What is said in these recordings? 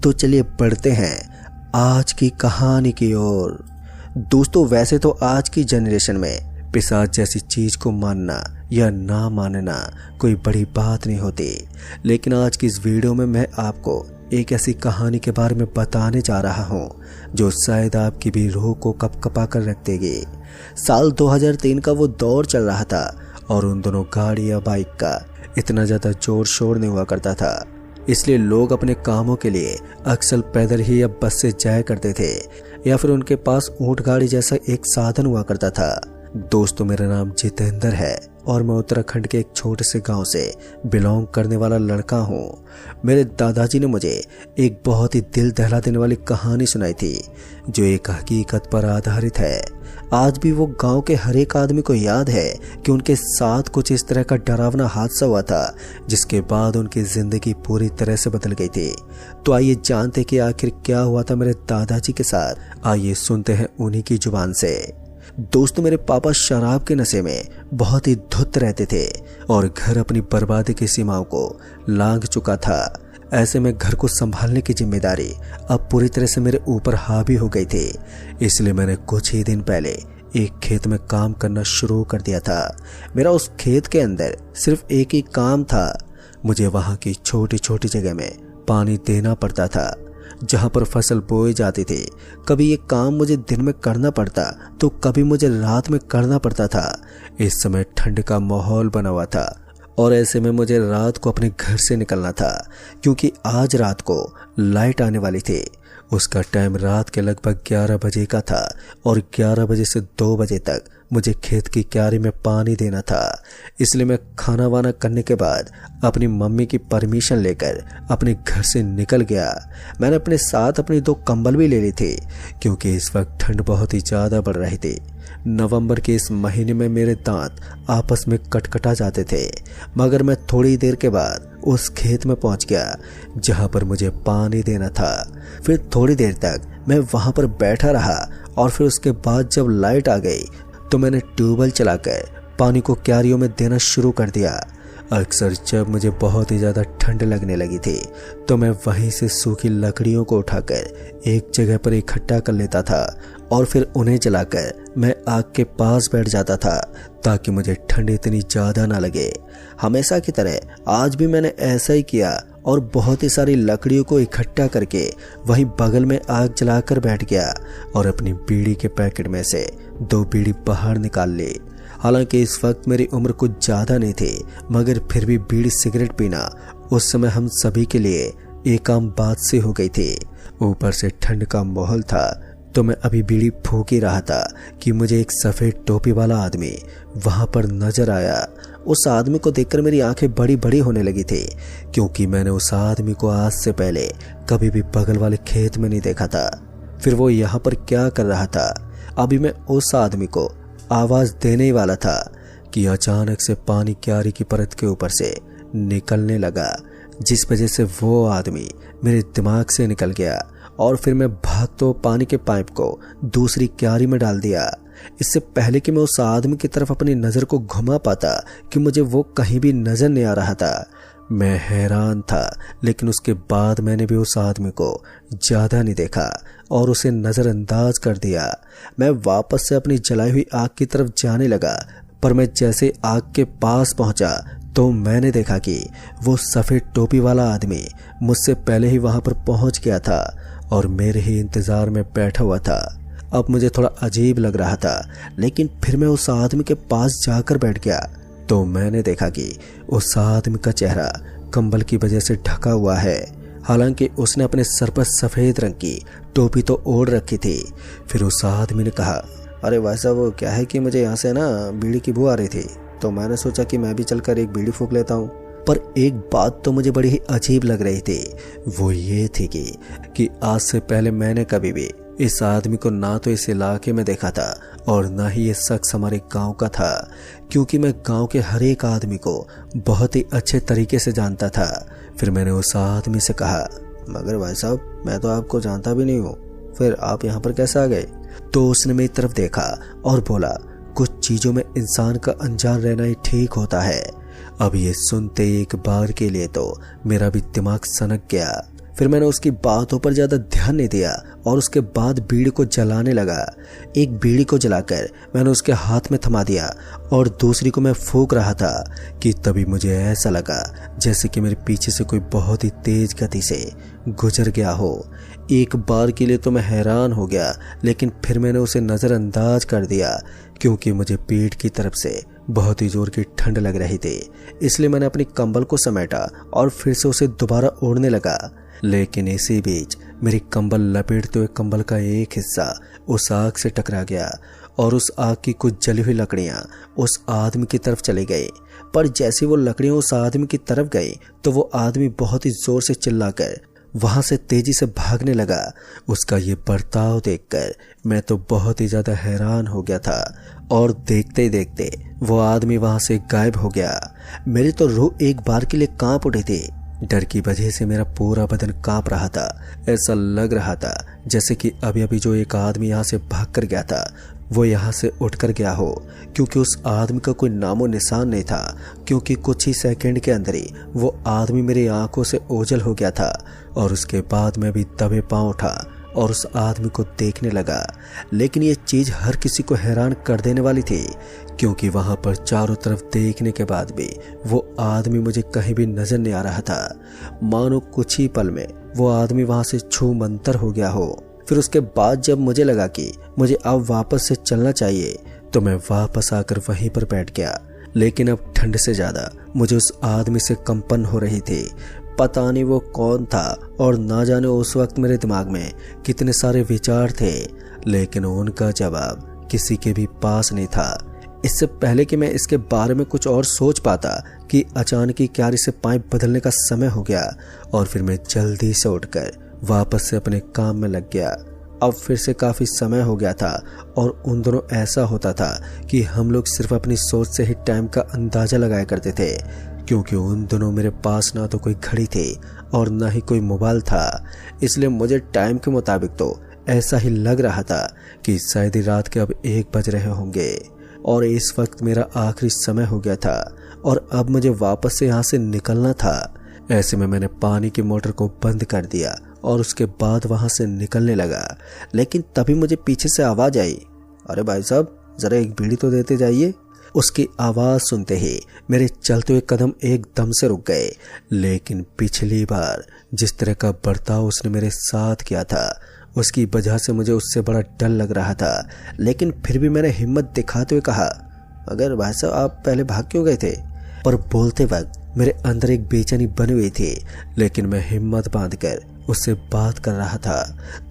तो चलिए बढ़ते हैं आज की कहानी की ओर। दोस्तों, वैसे तो आज की जनरेशन में पिशाच जैसी चीज को मानना या ना मानना कोई बड़ी बात नहीं होती, लेकिन आज की इस वीडियो में मैं आपको एक ऐसी कहानी के बारे में बताने जा रहा हूँ जो शायद आपकी भी रूह को कपकपा कर रख देगी। साल 2003 का वो दौर चल रहा था और उन दोनों गाड़ी या बाइक का इतना ज़्यादा जोर शोर नहीं हुआ करता था, इसलिए लोग अपने कामों के लिए अक्सर पैदल ही या बस से जाया करते थे या फिर उनके पास ऊंट गाड़ी जैसा एक साधन हुआ करता था। दोस्तों, मेरा नाम जितेंद्र है और मैं उत्तराखंड के एक छोटे से गांव से बिलोंग करने वाला लड़का हूँ। मेरे दादाजी ने मुझे एक बहुत ही दिल दहला देने वाली कहानी सुनाई थी जो एक हकीकत पर आधारित है। आज भी वो गांव के हर एक आदमी को याद है कि उनके साथ कुछ इस तरह का डरावना हादसा हुआ था जिसके बाद उनकी जिंदगी पूरी तरह से बदल गई थी। तो आइए जानते कि आखिर क्या हुआ था मेरे दादाजी के साथ। आइए सुनते हैं उन्हीं की जुबान से। दोस्तों, मेरे पापा शराब के नशे में बहुत ही धुत रहते थे और घर अपनी बर्बादी की सीमाओं को लांघ चुका था। ऐसे में घर को संभालने की जिम्मेदारी अब पूरी तरह से मेरे ऊपर हावी हो गई थी, इसलिए मैंने कुछ ही दिन पहले एक खेत में काम करना शुरू कर दिया था। मेरा उस खेत के अंदर सिर्फ एक ही काम था, मुझे वहां की छोटी छोटी जगह में पानी देना पड़ता था जहां पर फसल बोई जाती थी। कभी ये काम मुझे दिन में करना पड़ता तो कभी मुझे रात में करना पड़ता था। इस समय ठंड का माहौल बना हुआ था और ऐसे में मुझे रात को अपने घर से निकलना था क्योंकि आज रात को लाइट आने वाली थी। उसका टाइम रात के लगभग 11 बजे का था और 11 बजे से 2 बजे तक मुझे खेत की क्यारी में पानी देना था। इसलिए मैं खाना वाना करने के बाद अपनी मम्मी की परमिशन लेकर अपने घर से निकल गया। मैंने अपने साथ अपनी 2 कंबल भी ले ली थी क्योंकि इस वक्त ठंड बहुत ही ज़्यादा बढ़ रही थी। नवंबर के इस महीने में मेरे दांत आपस में कटकटा जाते थे, मगर मैं थोड़ी देर के बाद उस खेत में पहुंच गया जहां पर मुझे पानी देना था। फिर थोड़ी देर तक मैं वहां पर बैठा रहा और फिर उसके बाद जब लाइट आ गई तो मैंने ट्यूबवेल चलाकर पानी को क्यारियों में देना शुरू कर दिया। अक्सर जब मुझे बहुत ही ज़्यादा ठंड लगने लगी थी तो मैं वहीं से सूखी लकड़ियों को उठाकर एक जगह पर इकट्ठा कर लेता था और फिर उन्हें जलाकर मैं आग के पास बैठ जाता था ताकि मुझे ठंड इतनी ज़्यादा ना लगे। हमेशा की तरह आज भी मैंने ऐसा ही किया और बहुत ही सारी लकड़ियों को इकट्ठा करके वहीं बगल में आग जलाकर बैठ गया और अपनी बीड़ी के पैकेट में से 2 बीड़ी बाहर निकाल ली। हालांकि इस वक्त मेरी उम्र कुछ ज़्यादा नहीं थी, मगर फिर भी बीड़ी सिगरेट पीना उस समय हम सभी के लिए एक आम बात सी हो गई थी। ऊपर से ठंड का माहौल था तो मैं अभी बीड़ी फूंक ही रहा था कि मुझे एक सफ़ेद टोपी वाला आदमी वहाँ पर नजर आया। उस आदमी को देखकर मेरी आंखें बड़ी बड़ी होने लगी थी क्योंकि मैंने उस आदमी को आज से पहले कभी भी बगल वाले खेत में नहीं देखा था। फिर वो यहाँ पर क्या कर रहा था? अभी मैं उस आदमी को आवाज़ देने ही वाला था कि अचानक से पानी क्यारी की परत के ऊपर से निकलने लगा, जिस वजह से वो आदमी मेरे दिमाग से निकल गया और फिर मैं भागते पानी के पाइप को दूसरी क्यारी में डाल दिया। इससे पहले कि मैं उस आदमी की तरफ अपनी नज़र को घुमा पाता कि मुझे वो कहीं भी नज़र नहीं आ रहा था। मैं हैरान था, लेकिन उसके बाद मैंने भी उस आदमी को ज़्यादा नहीं देखा और उसे नज़रअंदाज कर दिया। मैं वापस से अपनी जलाई हुई आग की तरफ जाने लगा, पर मैं जैसे आग के पास पहुंचा तो मैंने देखा कि वो सफ़ेद टोपी वाला आदमी मुझसे पहले ही वहां पर पहुंच गया था और मेरे ही इंतज़ार में बैठा हुआ था। अब मुझे थोड़ा अजीब लग रहा था, लेकिन फिर मैं उस आदमी के पास जाकर बैठ गया तो मैंने देखा कि उस आदमी का चेहरा कंबल की वजह से ढका हुआ है। हालांकि उसने अपने सर पर सफ़ेद रंग की टोपी तो ओढ़ रखी थी। फिर उस आदमी ने कहा, अरे भाई साहब, वो क्या है कि मुझे यहाँ से ना बीड़ी की बू आ रही थी तो मैंने सोचा कि मैं भी चलकर एक बीड़ी फूंक लेता हूँ। पर एक बात तो मुझे बड़ी ही अजीब लग रही थी, वो ये थी कि आज से पहले मैंने कभी भी इस आदमी को ना तो इस इलाके में देखा था और ना ही ये शख्स हमारे गांव का था, क्योंकि मैं गांव के हर एक आदमी को बहुत ही अच्छे तरीके से जानता था। फिर मैंने उस आदमी से कहा, मगर भाई साहब, मैं तो आपको जानता भी नहीं हूँ, फिर आप यहाँ पर कैसे आ गए? तो उसने मेरी तरफ देखा और बोला, कुछ चीज़ों में इंसान का अनजान रहना ही ठीक होता है। अब ये सुनते एक बार के लिए तो मेरा भी दिमाग सनक गया। फिर मैंने उसकी बातों पर ज़्यादा ध्यान नहीं दिया और उसके बाद बीड़ी को जलाने लगा। एक बीड़ी को जलाकर मैंने उसके हाथ में थमा दिया और दूसरी को मैं फूंक रहा था कि तभी मुझे ऐसा लगा जैसे कि मेरे पीछे से कोई बहुत ही तेज गति से गुजर गया हो। एक बार के लिए तो मैं हैरान हो गया, लेकिन फिर मैंने उसे नज़रअंदाज कर दिया क्योंकि मुझे पीठ की तरफ से बहुत ही जोर की ठंड लग रही थी। इसलिए मैंने अपनी कंबल को समेटा और फिर से उसे दोबारा ओढ़ने लगा। लेकिन इसी बीच मेरी कंबल लपेटते हुए कंबल का एक हिस्सा उस आग से टकरा गया और उस आग की कुछ जली हुई लकड़ियां उस आदमी की तरफ चली गई। पर जैसे वो लकड़ियां उस आदमी की तरफ गई तो वो आदमी बहुत ही जोर से चिल्लाकर वहां से तेजी से भागने लगा। उसका ये बर्ताव देखकर मैं तो बहुत ही ज्यादा हैरान हो गया था और देखते ही देखते वो आदमी वहां से गायब हो गया। मेरी तो रूह एक बार के लिए कांप उठी थी। डर की वजह से मेरा पूरा बदन कांप रहा था। ऐसा लग रहा था जैसे कि अभी अभी जो एक आदमी यहाँ से भाग कर गया था वो यहाँ से उठकर गया हो, क्योंकि उस आदमी का कोई नामो निशान नहीं था। क्योंकि कुछ ही सेकंड के अंदर ही वो आदमी मेरी आंखों से ओझल हो गया था और उसके बाद मैं भी दबे पांव उठा और उस आदमी को देखने लगा। लेकिन ये चीज़ हर किसी को हैरान कर देने वाली थी, क्योंकि वहाँ पर चारों तरफ देखने के बाद भी वो आदमी मुझे कहीं भी नजर नहीं आ रहा था। मानो कुछ ही पल में वो आदमी वहाँ से छू मंतर हो गया हो। फिर उसके बाद जब मुझे लगा कि मुझे अब वापस से चलना चाहिए तो मैं वापस आकर वहीं पर बैठ गया। लेकिन अब ठंड से ज़्यादा मुझे उस आदमी से कंपन हो रही थी। पता नहीं वो कौन था और ना जाने उस वक्त मेरे दिमाग में कितने सारे विचार थे, लेकिन उनका जवाब किसी के भी पास नहीं था। इससे पहले कि मैं इसके बारे में कुछ और सोच पाता कि अचानक ही क्यारी से पाइप बदलने का समय हो गया और फिर मैं जल्दी से उठकर वापस से अपने काम में लग गया। अब फिर से काफ़ी समय हो गया था और उन दोनों ऐसा होता था कि हम लोग सिर्फ अपनी सोच से ही टाइम का अंदाज़ा लगाया करते थे, क्योंकि उन दोनों मेरे पास ना तो कोई घड़ी थी और ना ही कोई मोबाइल था। इसलिए मुझे टाइम के मुताबिक तो ऐसा ही लग रहा था कि शायद ही रात के अब 1 बज रहे होंगे और इस वक्त मेरा आखिरी समय हो गया था और अब मुझे वापस से यहाँ से निकलना था। ऐसे में मैंने पानी की मोटर को बंद कर दिया और उसके बाद वहाँ से निकलने लगा। लेकिन तभी मुझे पीछे से आवाज़ आई, अरे भाई साहब ज़रा एक बीड़ी तो देते जाइए। उसकी आवाज़ सुनते ही मेरे चलते हुए कदम एकदम से रुक गए। लेकिन पिछली बार जिस तरह का बर्ताव उसने मेरे साथ किया था उसकी वजह से मुझे उससे बड़ा डर लग रहा था। लेकिन फिर भी मैंने हिम्मत दिखाते हुए कहा, अगर भाई साहब आप पहले भाग क्यों गए थे? पर बोलते वक्त मेरे अंदर एक बेचैनी बनी हुई थी, लेकिन मैं हिम्मत बांधकर उससे बात कर रहा था।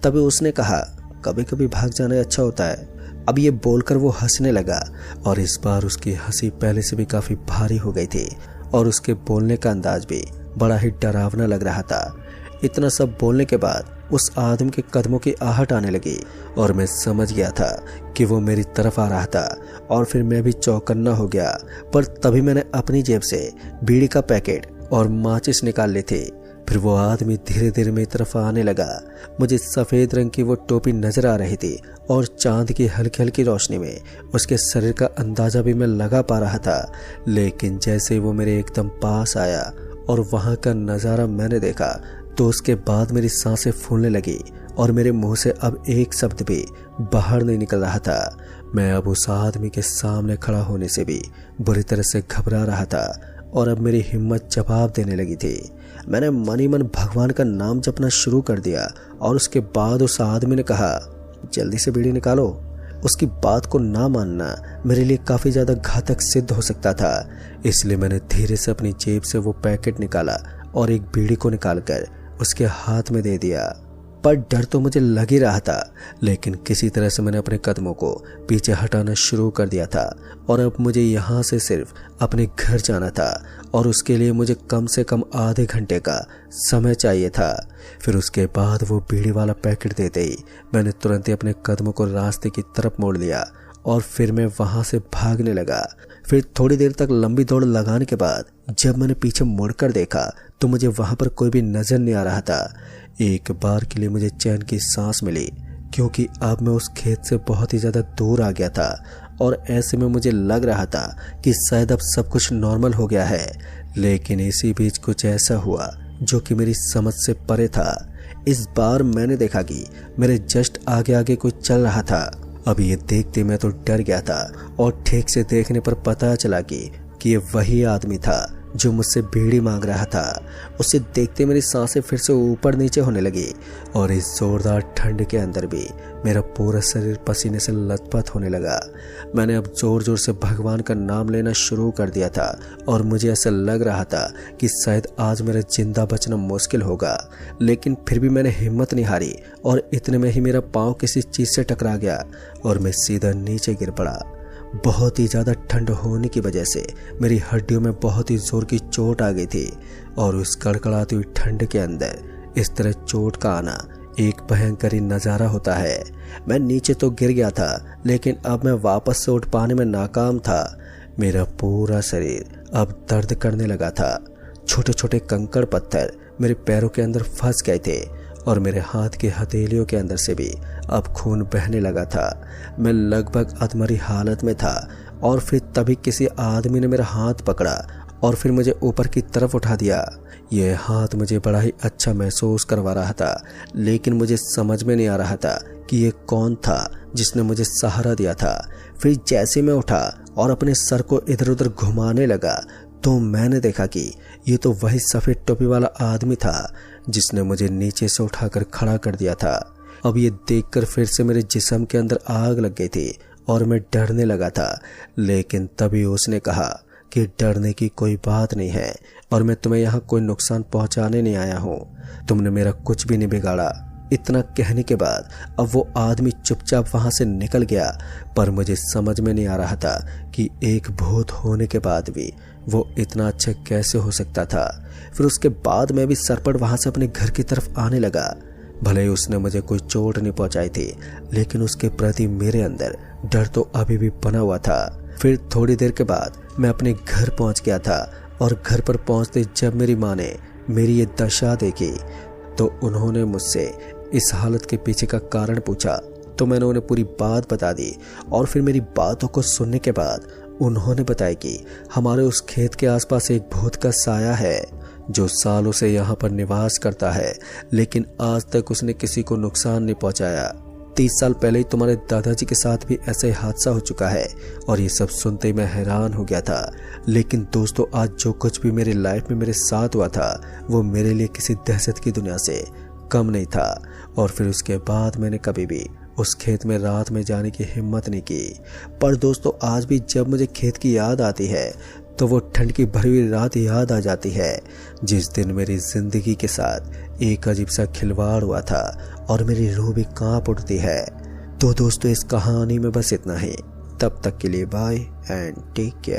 तभी उसने कहा, कभी कभी भाग जाना अच्छा होता है। अब ये बोलकर वो हंसने लगा और इस बार उसकी हंसी पहले से भी काफ़ी भारी हो गई थी और उसके बोलने का अंदाज भी बड़ा ही डरावना लग रहा था। इतना सब बोलने के बाद उस आदमी के कदमों की आहट आने लगी और मैं समझ गया था कि वो मेरी तरफ आ रहा था और फिर मैं भी चौकन्ना हो गया। पर तभी मैंने अपनी जेब से बीड़ी का पैकेट और माचिस निकाल ली थी। फिर वो आदमी धीरे धीरे मेरी तरफ आने लगा। मुझे सफ़ेद रंग की वो टोपी नजर आ रही थी और चांद की हल्की हल्की रोशनी में उसके शरीर का अंदाज़ा भी मैं लगा पा रहा था। लेकिन जैसे वो मेरे एकदम पास आया और वहाँ का नज़ारा मैंने देखा तो उसके बाद मेरी सांसें फूलने लगी और मेरे मुंह से अब एक शब्द भी बाहर नहीं निकल रहा था। मैं अब उस आदमी के सामने खड़ा होने से भी बुरी तरह से घबरा रहा था और अब मेरी हिम्मत जवाब देने लगी थी। मैंने मन ही मन भगवान का नाम जपना शुरू कर दिया और उसके बाद उस आदमी ने कहा, जल्दी से बीड़ी निकालो। उसकी बात को ना मानना मेरे लिए काफ़ी ज़्यादा घातक सिद्ध हो सकता था, इसलिए मैंने धीरे से अपनी जेब से वो पैकेट निकाला और एक बीड़ी को निकालकर उसके हाथ में दे दिया। पर डर तो मुझे लग ही रहा था, लेकिन किसी तरह से मैंने अपने कदमों को पीछे हटाना शुरू कर दिया था और अब मुझे यहाँ से सिर्फ अपने घर जाना था और उसके लिए मुझे कम से कम आधे घंटे का समय चाहिए था। फिर उसके बाद वो बीड़ी वाला पैकेट देते ही मैंने तुरंत ही अपने कदमों को रास्ते की तरफ मोड़ लिया और फिर मैं वहाँ से भागने लगा। फिर थोड़ी देर तक लंबी दौड़ लगाने के बाद जब मैंने पीछे मुड़कर देखा तो मुझे वहाँ पर कोई भी नजर नहीं आ रहा था। एक बार के लिए मुझे चैन की सांस मिली, क्योंकि अब मैं उस खेत से बहुत ही ज़्यादा दूर आ गया था और ऐसे में मुझे लग रहा था कि शायद अब सब कुछ नॉर्मल हो गया है। लेकिन इसी बीच कुछ ऐसा हुआ जो कि मेरी समझ से परे था। इस बार मैंने देखा कि मेरे जस्ट आगे आगे कोई चल रहा था। अब ये देखते मैं तो डर गया था और ठीक से देखने पर पता चला कि ये वही आदमी था जो मुझसे बीड़ी मांग रहा था। उसे देखते मेरी सांसें फिर से ऊपर नीचे होने लगी और इस जोरदार ठंड के अंदर भी मेरा पूरा शरीर पसीने से लथपथ होने लगा। मैंने अब जोर जोर से भगवान का नाम लेना शुरू कर दिया था और मुझे ऐसा लग रहा था कि शायद आज मेरा जिंदा बचना मुश्किल होगा, लेकिन फिर भी मैंने हिम्मत नहीं हारी और इतने में ही मेरा पाँव किसी चीज़ से टकरा गया और मैं सीधा नीचे गिर पड़ा। बहुत ही ज़्यादा ठंड होने की वजह से मेरी हड्डियों में बहुत ही जोर की चोट आ गई थी और उस कड़कड़ाती हुई ठंड के अंदर इस तरह चोट का आना एक भयंकर ही नज़ारा होता है। मैं नीचे तो गिर गया था, लेकिन अब मैं वापस से उठ पाने में नाकाम था। मेरा पूरा शरीर अब दर्द करने लगा था। छोटे छोटे कंकड़ पत्थर मेरे पैरों के अंदर फंस गए थे और मेरे हाथ की हथेलियों के अंदर से भी अब खून बहने लगा था। मैं लगभग अधमरी हालत में था और फिर तभी किसी आदमी ने मेरा हाथ पकड़ा और फिर मुझे ऊपर की तरफ उठा दिया। यह हाथ मुझे बड़ा ही अच्छा महसूस करवा रहा था, लेकिन मुझे समझ में नहीं आ रहा था कि ये कौन था जिसने मुझे सहारा दिया था। फिर जैसे मैं उठा और अपने सर को इधर उधर घुमाने लगा तो मैंने देखा कि ये तो वही सफ़ेद टोपी वाला आदमी था जिसने मुझे नीचे से उठाकर खड़ा कर दिया था। अब ये देखकर फिर से मेरे जिस्म के अंदर आग लग गई थी और मैं डरने लगा था, लेकिन तभी उसने कहा कि डरने की कोई बात नहीं है और मैं तुम्हें यहाँ कोई नुकसान पहुँचाने नहीं आया हूँ। तुमने मेरा कुछ भी नहीं बिगाड़ा। इतना कहने के बाद अब वो आदमी चुपचाप वहाँ से निकल गया, पर मुझे समझ में नहीं आ रहा था कि एक भूत होने के बाद भी वो इतना अच्छा कैसे हो सकता था। फिर उसके बाद मैं भी सरपट वहाँ से अपने घर की तरफ आने लगा। भले ही उसने मुझे कोई चोट नहीं पहुँचाई थी, लेकिन उसके प्रति मेरे अंदर डर तो अभी भी बना हुआ था। फिर थोड़ी देर के बाद मैं अपने घर पहुँच गया था और घर पर पहुँचते जब मेरी माँ ने मेरी ये दशा देखी तो उन्होंने मुझसे इस हालत के पीछे का कारण पूछा। तो मैंने उन्हें पूरी बात बता दी और फिर मेरी बातों को सुनने के बाद उन्होंने बताया कि हमारे उस खेत के आसपास एक भूत का साया है जो सालों से यहाँ पर निवास करता है, लेकिन आज तक उसने किसी को नुकसान नहीं पहुँचाया। 30 साल पहले ही तुम्हारे दादाजी के साथ भी ऐसा ही हादसा हो चुका है। और ये सब सुनते ही मैं हैरान हो गया था। लेकिन दोस्तों, आज जो कुछ भी मेरी लाइफ में मेरे साथ हुआ था वो मेरे लिए किसी दहशत की दुनिया से कम नहीं था। और फिर उसके बाद मैंने कभी भी उस खेत में रात में जाने की हिम्मत नहीं की। पर दोस्तों, आज भी जब मुझे खेत की याद आती है तो वो ठंड की भरी हुई रात याद आ जाती है जिस दिन मेरी जिंदगी के साथ एक अजीब सा खिलवाड़ हुआ था और मेरी रूह भी कांप उठती है। तो दोस्तों, इस कहानी में बस इतना ही। तब तक के लिए बाय एंड टेक केयर।